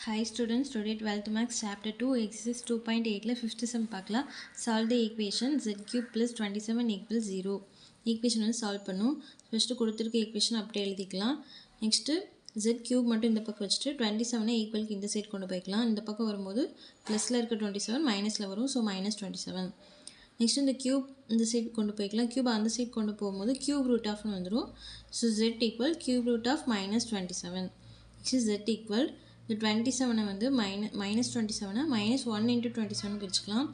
Hi students, today 12th Maths Chapter 2 Exercise 2.8 5th sum பார்க்கலாம். Solve the equation z cube plus 27 equals 0. Equation வந்து solve பண்ணும். First கொடுத்திருக்க equation அப்படியே எழுதிக்கலாம். Next z cube மட்டும் இந்த பக்கம் வச்சுட்டு 27 ஈக்குவலுக்கு இந்த சைடு கொண்டு போய்க்கலாம். இந்த பக்கம் வரும்போது ப்ளஸில் இருக்க 27 மைனஸில் வரும். So minus 27. நெக்ஸ்ட் இந்த கியூப் இந்த சைடு கொண்டு போய்க்கலாம். கியூப் அந்த சைடு கொண்டு போகும்போது கியூப் ரூட் ஆஃப்னு வந்துடும். So z equal cube root of minus 27. Next z equal இந்த 27 வந்து மைனஸ் 27 மைனஸ் 1 இன்ட்டு 27 பிரிச்சுக்கலாம்.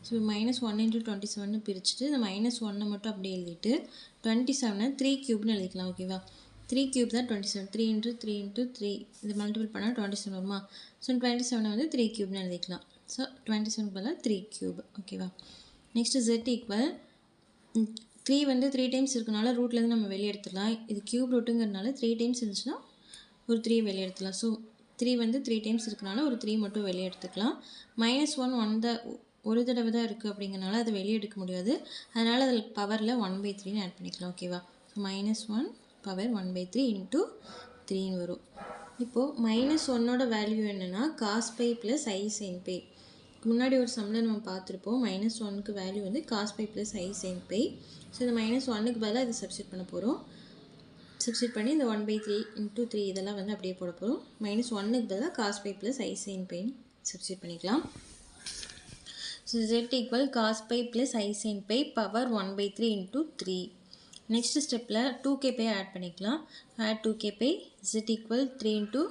ஸோ மைனஸ் 1 இன்ட்டு 27 பிரிச்சுட்டு இந்த மைனஸ் 1 மட்டும் அப்படியே எழுதிட்டு 27 3 கியூப்னு எழுதிக்கலாம். ஓகேவா, 3 கியூப் தான் 27. 3 இன்ட்டு 3 இன்ட்டு 3 இது மல்டிபிள் பண்ணால் 27 வருமா. ஸோ 27 வந்து 3 கியூப்னு எழுதிக்கலாம். ஸோ 27 பதிலாக 3 கியூப். ஓகேவா, நெக்ஸ்ட்டு z ஈக்குவல் 3 வந்து 3 டைம்ஸ் இருக்கனால ரூட்லேருந்து நம்ம வெளியே எடுத்துடலாம். இது கியூப் ரூட்டுங்கிறதுனால 3 டைம்ஸ் இருந்துச்சுன்னா ஒரு 3 வெளியே எடுத்துடலாம். ஸோ 3 வந்து 3 டைம்ஸ் இருக்கனால ஒரு 3 மட்டும் வெளியே எடுத்துக்கலாம். மைனஸ் 1 ஒரு தடவை தான் இருக்குது அப்படிங்கிறனால அதை வெளியே எடுக்க முடியாது. அதனால் அதில் பவரில் 1/3 ஆட் பண்ணிக்கலாம். ஓகேவா, ஸோ மைனஸ் 1 பவர் 1/3 இன்ட்டு 3 வரும். இப்போது மைனஸ் 1ஓட வேல்யூ என்னென்னா cos pi plus i sine pi. முன்னாடி ஒரு சம்மில் நம்ம பார்த்துருப்போம். மைனஸ் 1க்கு வேல்யூ வந்து cos pi plus i sine pi. So இந்த மைனஸ் 1க்கு பதிலாக இதை சப்ஸ்டிட் பண்ண போகிறோம். சப்ஸ்டிட் பண்ணி இந்த 1/3 இன்ட்டு 3 இதெல்லாம் வந்து அப்படியே போட போகிறோம். மைனஸ் 1க்கு பதிலாக cos pi plus i sine பைன்னு சப்ஸ்டிட் பண்ணிக்கலாம். So z equal cos pi plus i sine pi power 1/3 into 3. Next ஸ்டெப்பில் 2k பை ஆட் பண்ணிக்கலாம். Add 2k pi z equal 3 into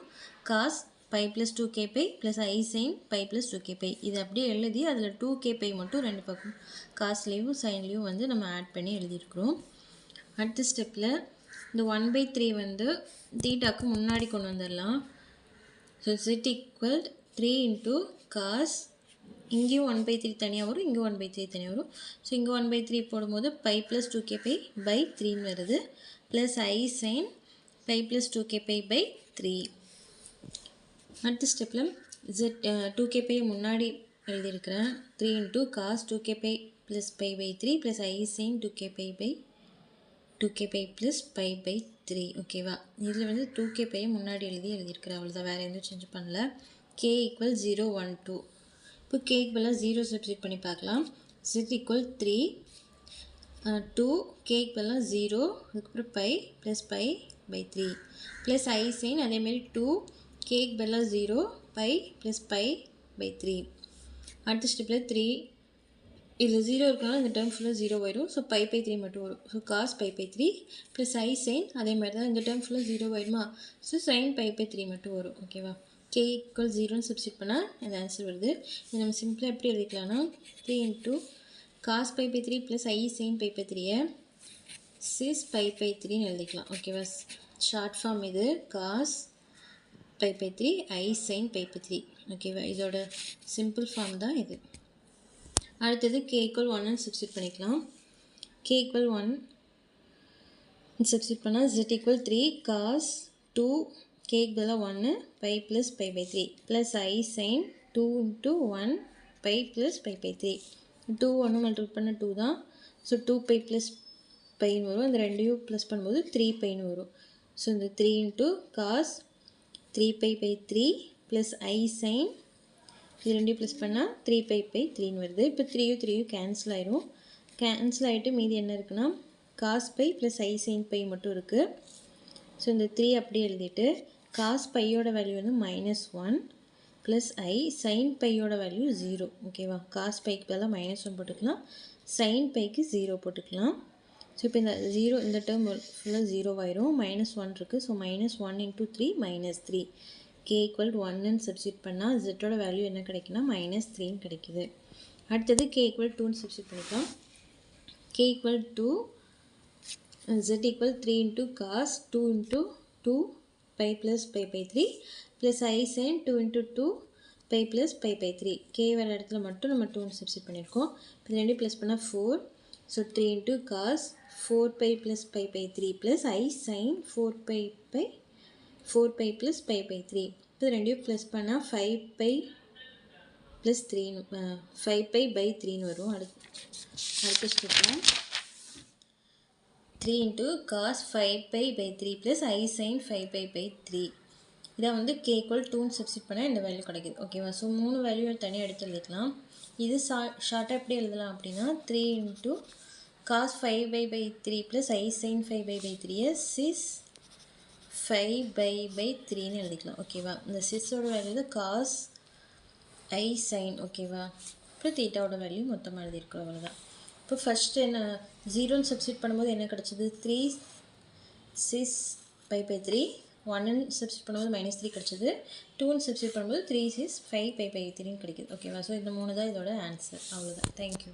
cos pi plus 2k pi plus i sine pi plus 2k pi. இது அப்படியே எழுதி அதில் 2k by மட்டும் ரெண்டு பக்கம் காஸ்லேயும் சைன்லேயும் வந்து நம்ம ஆட் பண்ணி எழுதியிருக்கிறோம். அடுத்த ஸ்டெப்பில் இந்த 1/3 வந்து தீட்டாக்கு முன்னாடி கொண்டு வந்துடலாம். So z equal 3 into cos, இங்கேயும் 1/3 தனியாக வரும், இங்கேயும் 1/3 தனியாக வரும். ஸோ இங்கே 1/3 போடும்போது by plus 2k pi by 3 வருது. Plus i sine pi plus 2k pi by 3. அடுத்த ஸ்டெப்பில் z 2k பை முன்னாடி எழுதியிருக்கிறேன். 3 into cos 2k pi plus pi by 3 plus i sine 2k pi by 2k pi plus pi by 3. ஓகேவா, இதில் வந்து 2k பையை முன்னாடி எழுதியிருக்கிறேன். அவ்வளோதான், வேறு எதுவும் சேஞ்ச் பண்ணல. k equal 0 1 2. இப்போ k ஈக்குவலாக 0 சப்ஸ்டிட் பண்ணி பார்க்கலாம். z ஈக்குவல் 3 2 k ஈக்குவலாக 0 அதுக்கப்புறம் pi plus pi by 3 plus i sine அதேமாரி 2 k ஈக்குவலாக 0 பை ப்ளஸ் பை பை 3. அடுத்த ஸ்டெப்பில் 3 இதில் 0 இருக்கனால இந்த டேர்ம் ஃபுல்லாக 0 ஆயிடும். ஸோ பை பை 3 மட்டும் வரும். So cos pi by 3 plus i sine அதே மாதிரி தான் இந்த டேர்ம் ஃபுல்லாக 0 ஆயிடுமா. ஸோ சைன் பை பை 3 மட்டும் வரும். ஓகேவா, k ஈக்குவல் 0ன்னு சப்ஸ்டிட் பண்ணால் இந்த ஆன்சர் வருது. இது நம்ம சிம்பிளாக எப்படி எழுதிக்கலாம்னா 3 into cos pi by 3 plus i sine pi by 3 cis pi by 3ன்னு எழுதிக்கலாம். ஓகேவா, ஷார்ட் ஃபார்ம் இது cos pi by 3 i sine pi by 3. ஓகேவா, இதோட சிம்பிள் ஃபார்ம் தான் இது. அடுத்தது k ஈக்குவல் 1ன்னு சப்ஸ்டிட் பண்ணிக்கலாம். k ஈக்குவல் 1 சப்ஸ்டிட் பண்ணால் z ஈக்குவல் 3 காஸ் 2 k பதிலாக 1 pi plus pi by 3 plus i sine 2 into 1 pi plus pi by 3. 2 1 multiple பண்ண 2 தான். ஸோ 2 பை ப்ளஸ் பைன்னு வரும். அந்த ரெண்டையும் ப்ளஸ் பண்ணும்போது 3 பைன்னு வரும். ஸோ இந்த 3 into cos 3 pi by 3 plus i sine இது ரெண்டையும் ப்ளஸ் பண்ணால் 3 பை பை 3ன்னு வருது. இப்போ 3யும் கேன்சல் ஆயிரும். கேன்சல் ஆகிட்டு மீதி என்ன இருக்குன்னா cos pi plus i sine pi மட்டும் இருக்குது. ஸோ இந்த 3 அப்படியே எழுதிட்டு காஸ் பையோட வேல்யூ வந்து -1 ப்ளஸ் ஐ சைன் பையோட வேல்யூ 0. ஓகேவா, காஸ் பைக்கு பதிலாக -1 போட்டுக்கலாம், சைன் பைக்கு 0 போட்டுக்கலாம். ஸோ இப்போ இந்த 0 இந்த டேர்ம் ஃபுல்லாக 0 ஆயிரும். -1 இருக்குது. So -1 into 3 -3. k ஈக்குவல் 1ன்னு சப்ஸ்டிட் பண்ணால் zோட வேல்யூ என்ன கிடைக்குன்னா -3ன்னு கிடைக்குது. அடுத்தது k ஈக்குவல் 2ன்னு சப்ஸ்டிட் பண்ணிக்கலாம். k equal 2 z equal 3 into cos 2 into 2 pi plus pi by 3 plus i sine 2 into 2 pi plus pi by 3. k வர இடத்துல மட்டும் நம்ம 2ன்னு சப்ஸ்டிட் பண்ணியிருக்கோம். இப்போ ரெண்டு ப்ளஸ் பண்ணால் 4. So 3 into cos 4 pi plus pi by 3 plus i sine 4 pi plus pi by 3. இப்போ ரெண்டையும் ப்ளஸ் பண்ணால் 5 பை ப்ளஸ் 3 5 பை பை 3ன்னு வரும். அடுத்த ஸ்டெப்பில் 3 into cos 5 pi by 3 plus i sine 5 pi by 3 இதான் வந்து k = 2ன்னு சப்ஸ்டிட் பண்ணால் இந்த வேல்யூ கிடைக்குது. ஓகேவா? ஸோ 3 வேல்யூ தனியாக எடுத்து எழுதிக்கலாம். இது ஷார்ட்டாக எப்படி எழுதலாம் அப்படின்னா 3 × cos 5/3 + I sin 5/3 sis 5/3ன்னு எழுதிக்கலாம். ஓகேவா? இந்த சிஸோட வேல்யூ தான் cos I sin. ஓகேவா? அப்புறம் தீட்டாவோட வேல்யூ மொத்தமாக எழுதியிருக்கோம். அவ்வளோதான். இப்போ ஃபஸ்ட்டு என்ன 0ன்னு சப்ஸ்டிட் பண்ணும்போது என்ன கிடச்சிது? 3 sis 5/3. 1ன்னு சப்ஸ்டிட் பண்ணும்போது -3 கிடச்சிது. 2ன்னு சப்ஸ்டிட் பண்ணும்போது 3 sis 5/3ன்னு கிடைக்குது. ஓகேவா? ஸோ இந்த 3 தான் இதோட ஆன்சர். அவ்வளோதான். தேங்க்யூ.